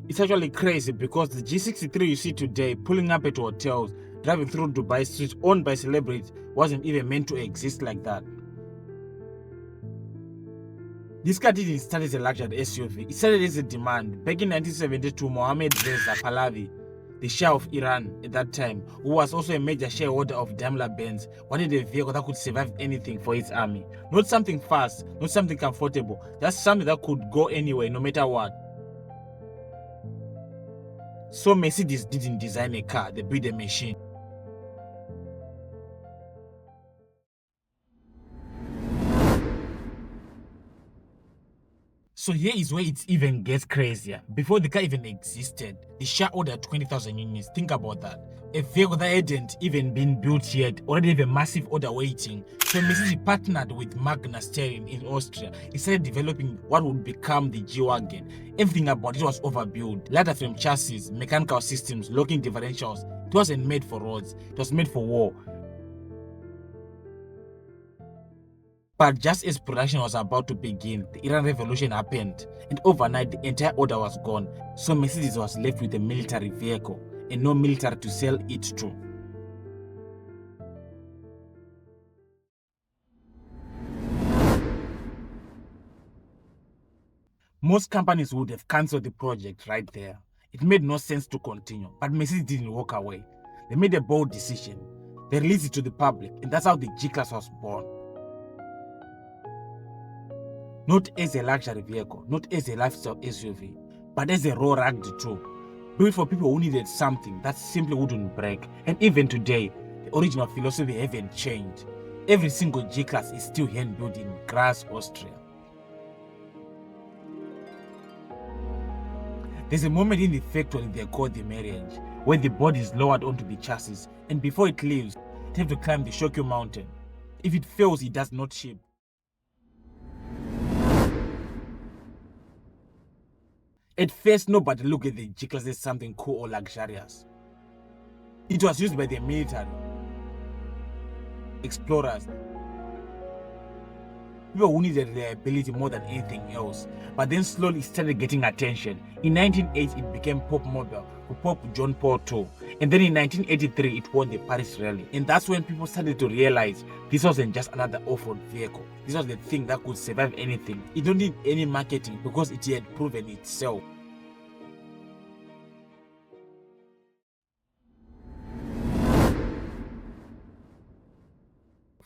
It's actually crazy because the G63 you see today pulling up at hotels, driving through Dubai streets owned by celebrities wasn't even meant to exist like that. This car didn't start as a luxury SUV, it started as a demand. Back in 1972, Mohammad Reza Pahlavi, the Shah of Iran at that time, who was also a major shareholder of Daimler-Benz, wanted a vehicle that could survive anything for its army. Not something fast, not something comfortable, just something that could go anywhere, no matter what. So Mercedes didn't design a car, they built a machine. So here is where it even gets crazier. Before the car even existed, the Shah ordered 20,000 units. Think about that. A vehicle that hadn't even been built yet already have a massive order waiting. So Mercedes partnered with Magna Steyr in Austria. It started developing what would become the G-Wagon. Everything about it was overbuilt. Ladder frame chassis, mechanical systems, locking differentials. It wasn't made for roads, it was made for war. But just as production was about to begin, the Iran Revolution happened, and overnight the entire order was gone, so Mercedes was left with a military vehicle, and no military to sell it to. Most companies would have cancelled the project right there. It made no sense to continue, but Mercedes didn't walk away. They made a bold decision. They released it to the public, and that's how the G-Class was born. Not as a luxury vehicle, not as a lifestyle SUV, but as a raw rugged tool. Built for people who needed something that simply wouldn't break. And even today, the original philosophy haven't changed. Every single G-Class is still hand-built in Graz, Austria. There's a moment in the factory they call the marriage, where the body is lowered onto the chassis, and before it leaves, it has to climb the Shokyu mountain. If it fails, it does not ship. At first, nobody looked at the G-Class as something cool or luxurious. It was used by the military, explorers, people who needed reliability more than anything else. But then slowly it started getting attention. In 1980, it became Pop Mobile for Pope John Paul II. And then in 1983, it won the Paris Rally. And that's when people started to realize this wasn't just another off-road vehicle. This was the thing that could survive anything. It don't need any marketing because it had proven itself.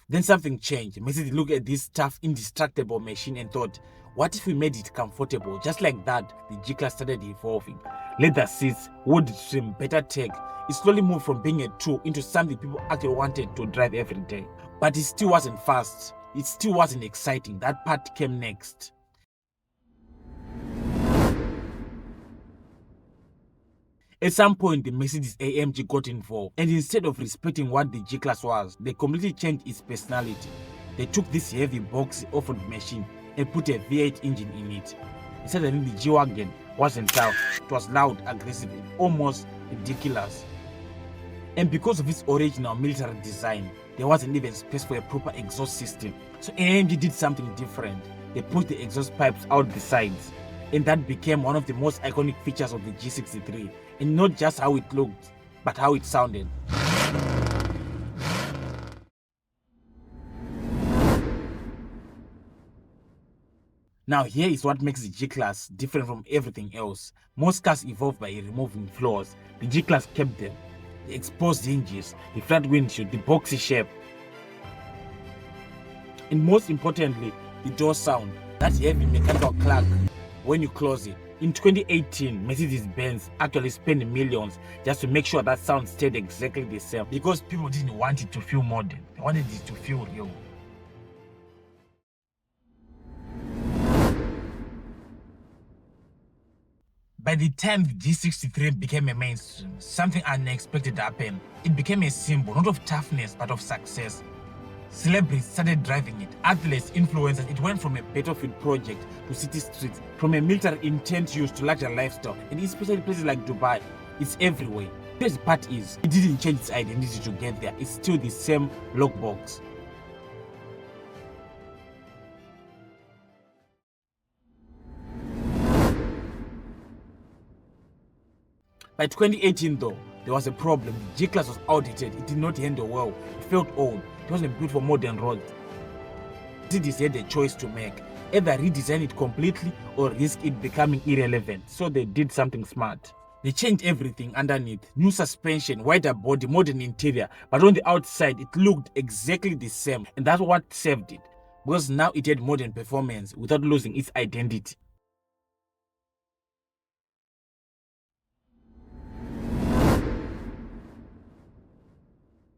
Then something changed. Mercedes looked at this tough, indestructible machine and thought, what if we made it comfortable? Just like that, the G-Class started evolving. Leather seats, wood trim, better tech. It slowly moved from being a tool into something people actually wanted to drive every day. But it still wasn't fast. It still wasn't exciting. That part came next. At some point, the Mercedes-AMG got involved, and instead of respecting what the G-Class was, they completely changed its personality. They took this heavy, boxy off-road machine and put a V8 engine in it. Suddenly, the G-Wagon wasn't tough, it was loud, aggressive, and almost ridiculous. And because of its original military design, there wasn't even space for a proper exhaust system. So AMG did something different. They pushed the exhaust pipes out the sides, and that became one of the most iconic features of the G63. And not just how it looked, but how it sounded. Now here is what makes the G-Class different from everything else. Most cars evolved by removing flaws. The G-Class kept them. The exposed hinges, the flat windshield, the boxy shape. And most importantly, the door sound, that heavy mechanical clack when you close it. In 2018, Mercedes-Benz actually spent millions just to make sure that sound stayed exactly the same because people didn't want it to feel modern, they wanted it to feel real. By the time the G63 became a mainstream, something unexpected happened. It became a symbol not of toughness but of success. Celebrities started driving it, athletes, influencers. It went from a battlefield project to city streets, from a military intent use to luxury lifestyle, and especially places like Dubai. It's everywhere. The best part is, it didn't change its identity to get there. It's still the same lockbox. By 2018 though, there was a problem. The G-Class was outdated, it did not handle well, it felt old, it wasn't built for modern roads. Mercedes had a choice to make, either redesign it completely or risk it becoming irrelevant, so they did something smart. They changed everything underneath, new suspension, wider body, modern interior, but on the outside it looked exactly the same, and that's what saved it, because now it had modern performance without losing its identity.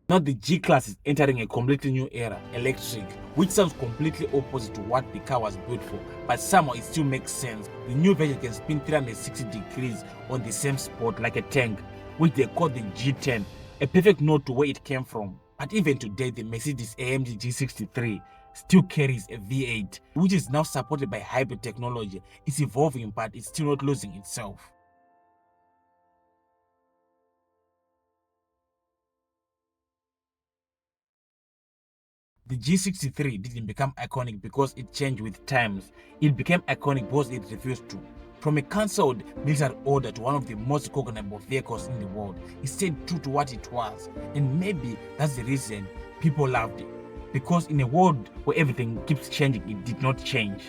Now the G-Class is entering a completely new era, electric, which sounds completely opposite to what the car was built for, but somehow it still makes sense. The new version can spin 360 degrees on the same spot like a tank, which they call the G10, a perfect nod to where it came from. But even today, the Mercedes-AMG G63 still carries a V8, which is now supported by hybrid technology. It's evolving, but it's still not losing itself. The G63 didn't become iconic because it changed with times. It became iconic because it refused to. From a cancelled military order to one of the most recognizable vehicles in the world, it stayed true to what it was. And maybe that's the reason people loved it. Because in a world where everything keeps changing, it did not change.